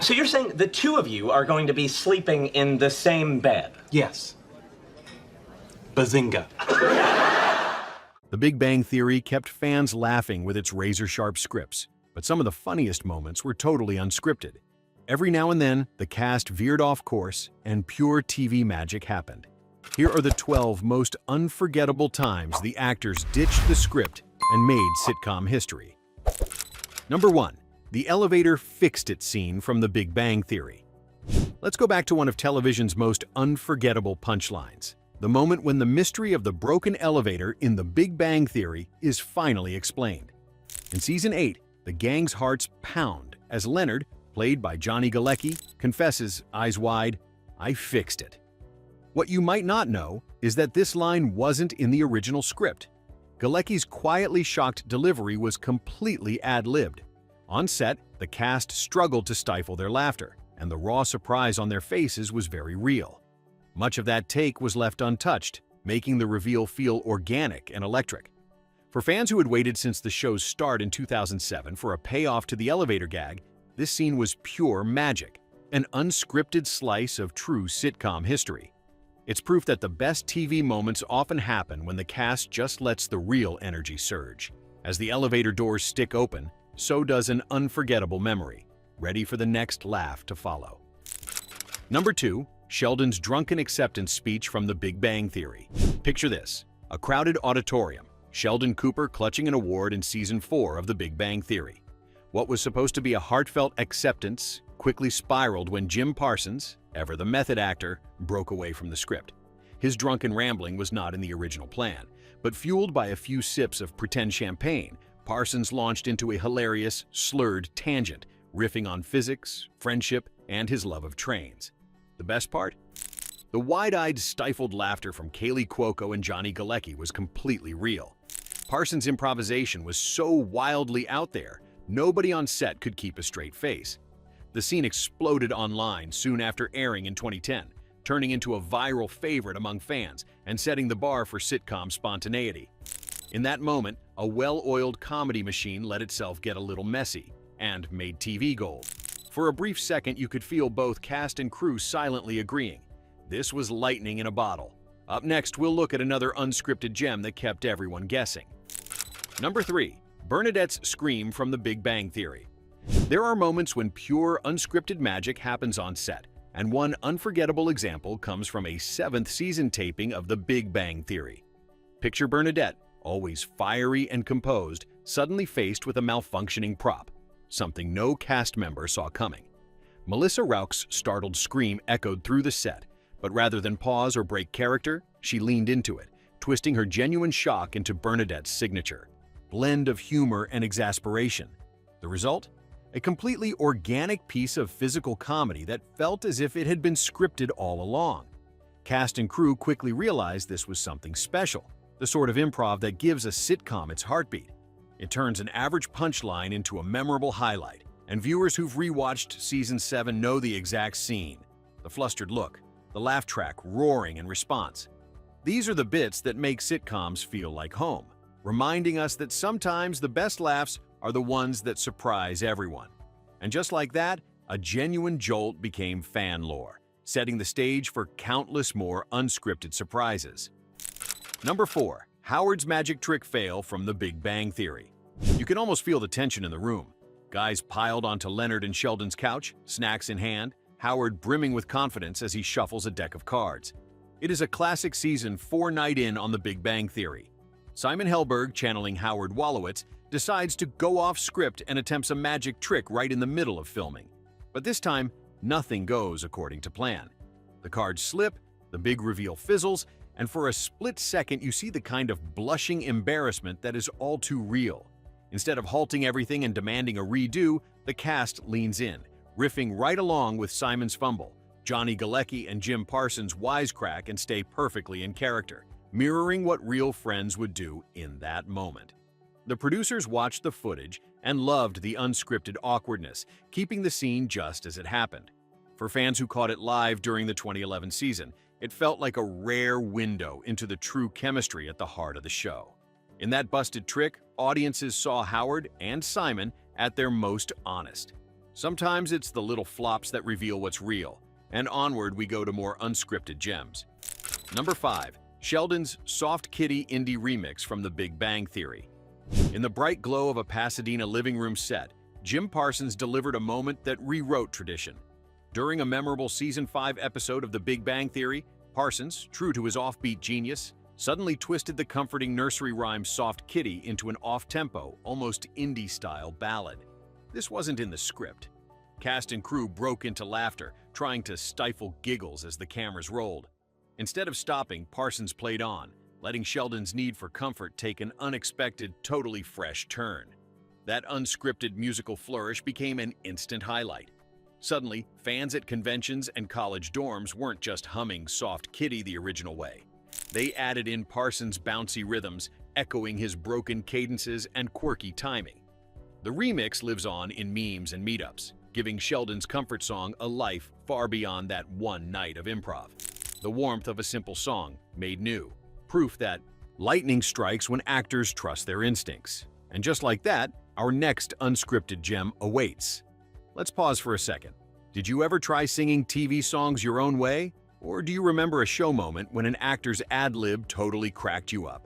So you're saying the two of you are going to be sleeping in the same bed? Yes. Bazinga. The Big Bang Theory kept fans laughing with its razor-sharp scripts, but some of the funniest moments were totally unscripted. Every now and then, the cast veered off course and pure TV magic happened. Here are the 12 most unforgettable times the actors ditched the script and made sitcom history. Number 1. The elevator fixed-it scene from The Big Bang Theory. Let's go back to one of television's most unforgettable punchlines. The moment when the mystery of the broken elevator in The Big Bang Theory is finally explained. In Season 8, the gang's hearts pound as Leonard, played by Johnny Galecki, confesses, eyes wide, "I fixed it." What you might not know is that this line wasn't in the original script. Galecki's quietly shocked delivery was completely ad-libbed. On set, the cast struggled to stifle their laughter, and the raw surprise on their faces was very real. Much of that take was left untouched, making the reveal feel organic and electric. For fans who had waited since the show's start in 2007 for a payoff to the elevator gag, this scene was pure magic, an unscripted slice of true sitcom history. It's proof that the best TV moments often happen when the cast just lets the real energy surge. As the elevator doors stick open, so does an unforgettable memory, ready for the next laugh to follow. Number 2. Sheldon's drunken acceptance speech from The Big Bang Theory. Picture this: a crowded auditorium, Sheldon Cooper clutching an award in Season 4 of The Big Bang Theory. What was supposed to be a heartfelt acceptance quickly spiraled when Jim Parsons, ever the method actor, broke away from the script. His drunken rambling was not in the original plan, but fueled by a few sips of pretend champagne, Parsons launched into a hilarious, slurred tangent, riffing on physics, friendship, and his love of trains. The best part? The wide-eyed, stifled laughter from Kaylee Cuoco and Johnny Galecki was completely real. Parsons' improvisation was so wildly out there, nobody on set could keep a straight face. The scene exploded online soon after airing in 2010, turning into a viral favorite among fans and setting the bar for sitcom spontaneity. In that moment, a well-oiled comedy machine let itself get a little messy and made TV gold. For a brief second, you could feel both cast and crew silently agreeing. This was lightning in a bottle. Up next, we'll look at another unscripted gem that kept everyone guessing. Number 3. Bernadette's scream from The Big Bang Theory. There are moments when pure unscripted magic happens on set, and one unforgettable example comes from a 7th season taping of The Big Bang Theory. Picture Bernadette, always fiery and composed, suddenly faced with a malfunctioning prop, something no cast member saw coming. Melissa Rauch's startled scream echoed through the set, but rather than pause or break character, she leaned into it, twisting her genuine shock into Bernadette's signature blend of humor and exasperation. The result? A completely organic piece of physical comedy that felt as if it had been scripted all along. Cast and crew quickly realized this was something special, the sort of improv that gives a sitcom its heartbeat. It turns an average punchline into a memorable highlight, and viewers who've rewatched Season 7 know the exact scene. The flustered look, the laugh track roaring in response. These are the bits that make sitcoms feel like home, reminding us that sometimes the best laughs are the ones that surprise everyone. And just like that, a genuine jolt became fan lore, setting the stage for countless more unscripted surprises. Number 4. Howard's magic trick fail from The Big Bang Theory. You can almost feel the tension in the room. Guys piled onto Leonard and Sheldon's couch, snacks in hand, Howard brimming with confidence as he shuffles a deck of cards. It is a classic Season 4 night in on The Big Bang Theory. Simon Helberg, channeling Howard Wolowitz, decides to go off script and attempts a magic trick right in the middle of filming. But this time, nothing goes according to plan. The cards slip, the big reveal fizzles, and for a split second you see the kind of blushing embarrassment that is all too real. Instead of halting everything and demanding a redo, the cast leans in, riffing right along with Simon's fumble. Johnny Galecki and Jim Parsons wisecrack and stay perfectly in character, mirroring what real friends would do in that moment. The producers watched the footage and loved the unscripted awkwardness, keeping the scene just as it happened. For fans who caught it live during the 2011 season, it felt like a rare window into the true chemistry at the heart of the show. In that busted trick, audiences saw Howard and Simon at their most honest. Sometimes it's the little flops that reveal what's real, and onward we go to more unscripted gems. Number 5. Sheldon's Soft Kitty indie remix from The Big Bang Theory. In the bright glow of a Pasadena living room set, Jim Parsons delivered a moment that rewrote tradition. During a memorable Season 5 episode of The Big Bang Theory, Parsons, true to his offbeat genius, suddenly twisted the comforting nursery rhyme Soft Kitty into an off-tempo, almost indie-style ballad. This wasn't in the script. Cast and crew broke into laughter, trying to stifle giggles as the cameras rolled. Instead of stopping, Parsons played on, letting Sheldon's need for comfort take an unexpected, totally fresh turn. That unscripted musical flourish became an instant highlight. Suddenly, fans at conventions and college dorms weren't just humming Soft Kitty the original way. They added in Parsons' bouncy rhythms, echoing his broken cadences and quirky timing. The remix lives on in memes and meetups, giving Sheldon's comfort song a life far beyond that one night of improv. The warmth of a simple song, made new. Proof that lightning strikes when actors trust their instincts. And just like that, our next unscripted gem awaits. Let's pause for a second. Did you ever try singing TV songs your own way? Or do you remember a show moment when an actor's ad-lib totally cracked you up?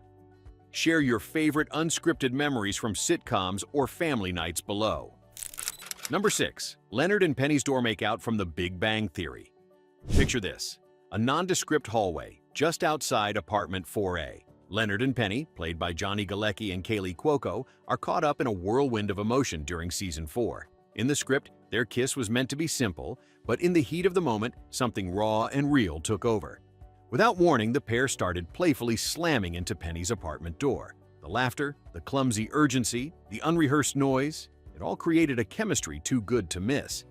Share your favorite unscripted memories from sitcoms or family nights below. Number 6. Leonard and Penny's door makeout from The Big Bang Theory. Picture this. A nondescript hallway, just outside apartment 4A. Leonard and Penny, played by Johnny Galecki and Kaylee Cuoco, are caught up in a whirlwind of emotion during Season 4. In the script, their kiss was meant to be simple, but in the heat of the moment, something raw and real took over. Without warning, the pair started playfully slamming into Penny's apartment door. The laughter, the clumsy urgency, the unrehearsed noise, it all created a chemistry too good to miss.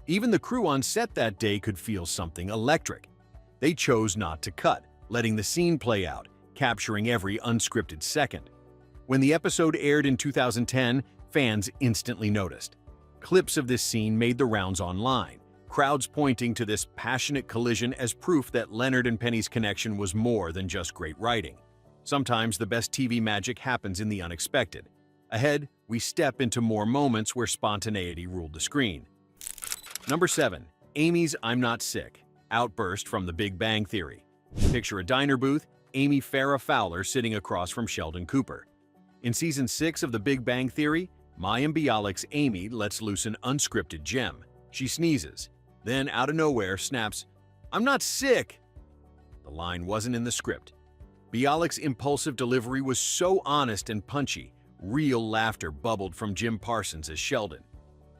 Even the crew on set that day could feel something electric. They chose not to cut, letting the scene play out, capturing every unscripted second. When the episode aired in 2010, fans instantly noticed. Clips of this scene made the rounds online, crowds pointing to this passionate collision as proof that Leonard and Penny's connection was more than just great writing. Sometimes the best TV magic happens in the unexpected. Ahead, we step into more moments where spontaneity ruled the screen. Number 7. Amy's I'm Not Sick. Outburst from The Big Bang Theory. Picture a diner booth, Amy Farrah Fowler sitting across from Sheldon Cooper. In Season 6 of The Big Bang Theory, Mayim Bialik's Amy lets loose an unscripted gem. She sneezes, then out of nowhere snaps, "I'm not sick!" The line wasn't in the script. Bialik's impulsive delivery was so honest and punchy, real laughter bubbled from Jim Parsons as Sheldon.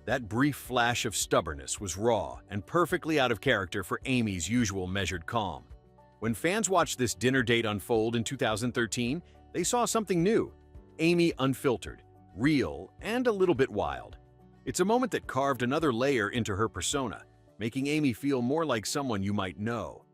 That brief flash of stubbornness was raw and perfectly out of character for Amy's usual measured calm. When fans watched this dinner date unfold in 2013, they saw something new. Amy unfiltered, real, and a little bit wild. It's a moment that carved another layer into her persona, making Amy feel more like someone you might know.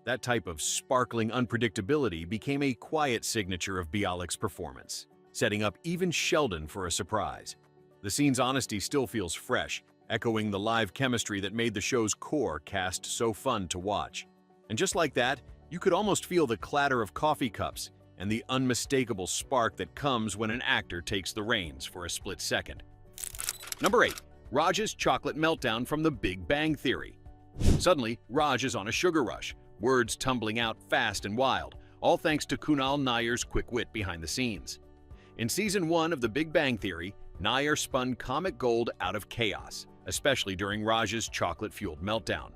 That type of sparkling unpredictability became a quiet signature of Bialik's performance, setting up even Sheldon for a surprise. The scene's honesty still feels fresh, echoing the live chemistry that made the show's core cast so fun to watch. And just like that, you could almost feel the clatter of coffee cups and the unmistakable spark that comes when an actor takes the reins for a split second. Number 8. Raj's chocolate meltdown from The Big Bang Theory. Suddenly, Raj is on a sugar rush, words tumbling out fast and wild, all thanks to Kunal Nayyar's quick wit behind the scenes. In Season 1 of The Big Bang Theory, Nayyar spun comic gold out of chaos, especially during Raj's chocolate-fueled meltdown.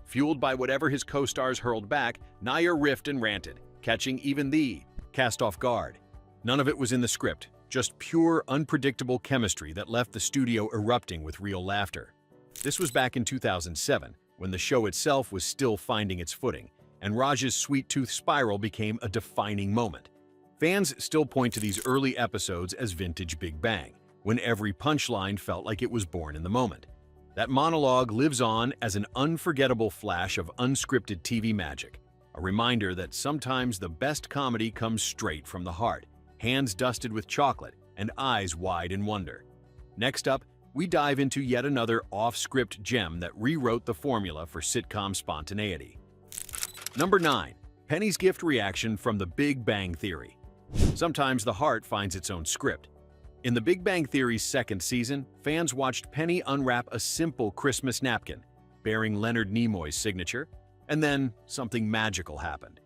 Fueled by whatever his co-stars hurled back, Nayyar riffed and ranted, catching even the cast off guard. None of it was in the script, just pure, unpredictable chemistry that left the studio erupting with real laughter. This was back in 2007, when the show itself was still finding its footing, and Raj's sweet tooth spiral became a defining moment. Fans still point to these early episodes as vintage Big Bang, when every punchline felt like it was born in the moment. That monologue lives on as an unforgettable flash of unscripted TV magic, a reminder that sometimes the best comedy comes straight from the heart, hands dusted with chocolate and eyes wide in wonder. Next up, we dive into yet another off-script gem that rewrote the formula for sitcom spontaneity. Number 9. Penny's gift reaction from The Big Bang Theory. Sometimes the heart finds its own script. In The Big Bang Theory's second season, fans watched Penny unwrap a simple Christmas napkin, bearing Leonard Nimoy's signature, and then something magical happened.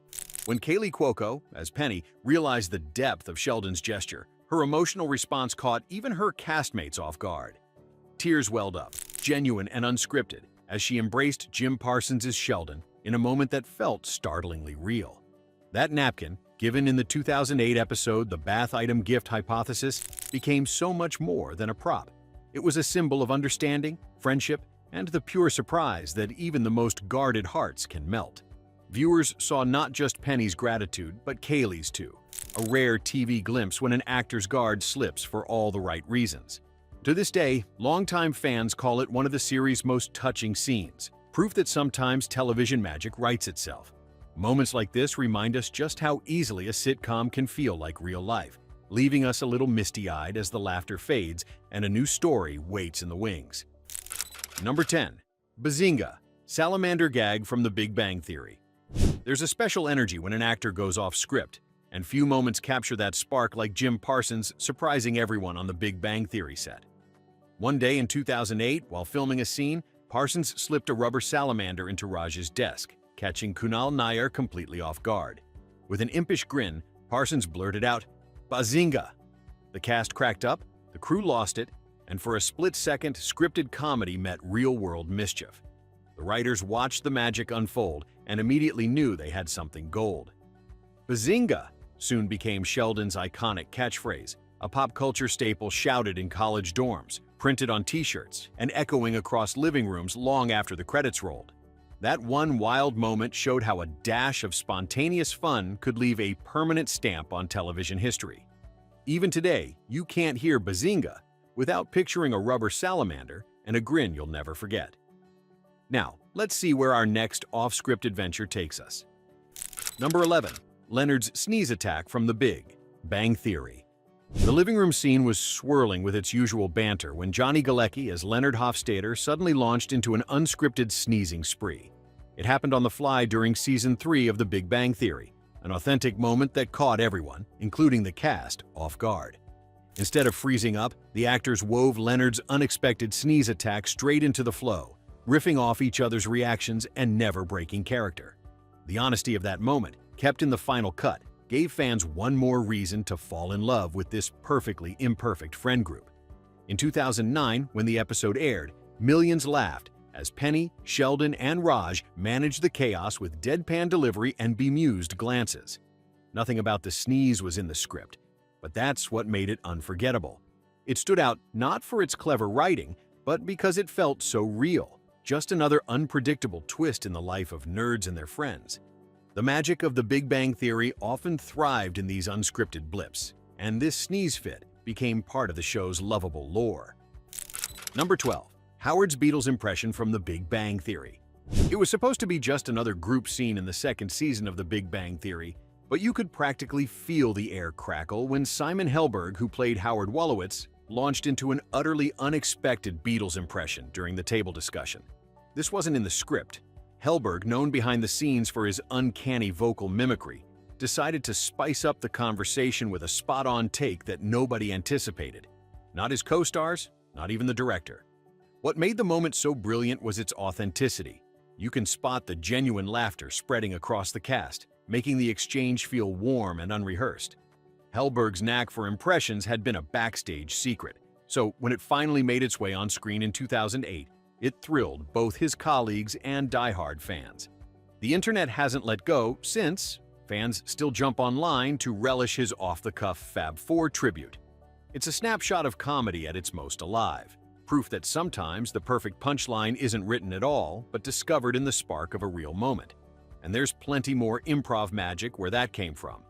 When Kaylee Cuoco, as Penny, realized the depth of Sheldon's gesture, her emotional response caught even her castmates off guard. Tears welled up, genuine and unscripted, as she embraced Jim Parsons' Sheldon in a moment that felt startlingly real. That napkin, given in the 2008 episode The Bath Item Gift Hypothesis, became so much more than a prop. It was a symbol of understanding, friendship, and the pure surprise that even the most guarded hearts can melt. Viewers saw not just Penny's gratitude, but Kaylee's too, a rare TV glimpse when an actor's guard slips for all the right reasons. To this day, longtime fans call it one of the series' most touching scenes, proof that sometimes television magic writes itself. Moments like this remind us just how easily a sitcom can feel like real life, leaving us a little misty-eyed as the laughter fades and a new story waits in the wings. Number 10. Bazinga, Salamander gag from The Big Bang Theory. There's a special energy when an actor goes off script, and few moments capture that spark like Jim Parsons surprising everyone on The Big Bang Theory set. One day in 2008, while filming a scene, Parsons slipped a rubber salamander into Raj's desk, catching Kunal Nair completely off guard. With an impish grin, Parsons blurted out, "Bazinga!" The cast cracked up, the crew lost it, and for a split second, scripted comedy met real-world mischief. The writers watched the magic unfold and immediately knew they had something gold. Bazinga soon became Sheldon's iconic catchphrase, a pop culture staple shouted in college dorms, printed on t-shirts, and echoing across living rooms long after the credits rolled. That one wild moment showed how a dash of spontaneous fun could leave a permanent stamp on television history. Even today, you can't hear Bazinga without picturing a rubber salamander and a grin you'll never forget. Now, let's see where our next off-script adventure takes us. Number 11. Leonard's sneeze attack from The Big Bang Theory. The living room scene was swirling with its usual banter when Johnny Galecki as Leonard Hofstadter suddenly launched into an unscripted sneezing spree. It happened on the fly during Season 3 of The Big Bang Theory, an authentic moment that caught everyone, including the cast, off guard. Instead of freezing up, the actors wove Leonard's unexpected sneeze attack straight into the flow, riffing off each other's reactions and never breaking character. The honesty of that moment, kept in the final cut, gave fans one more reason to fall in love with this perfectly imperfect friend group. In 2009, when the episode aired, millions laughed as Penny, Sheldon, and Raj managed the chaos with deadpan delivery and bemused glances. Nothing about the sneeze was in the script, but that's what made it unforgettable. It stood out not for its clever writing, but because it felt so real, just another unpredictable twist in the life of nerds and their friends. The magic of The Big Bang Theory often thrived in these unscripted blips, and this sneeze fit became part of the show's lovable lore. Number 12. Howard's Beatles impression from The Big Bang Theory. It was supposed to be just another group scene in the second season of The Big Bang Theory, but you could practically feel the air crackle when Simon Helberg, who played Howard Wolowitz, launched into an utterly unexpected Beatles impression during the table discussion. This wasn't in the script. Helberg, known behind the scenes for his uncanny vocal mimicry, decided to spice up the conversation with a spot-on take that nobody anticipated. Not his co-stars, not even the director. What made the moment so brilliant was its authenticity. You can spot the genuine laughter spreading across the cast, making the exchange feel warm and unrehearsed. Helberg's knack for impressions had been a backstage secret, so when it finally made its way on screen in 2008, it thrilled both his colleagues and diehard fans. The internet hasn't let go since. Fans still jump online to relish his off-the-cuff Fab Four tribute. It's a snapshot of comedy at its most alive, proof that sometimes the perfect punchline isn't written at all, but discovered in the spark of a real moment. And there's plenty more improv magic where that came from.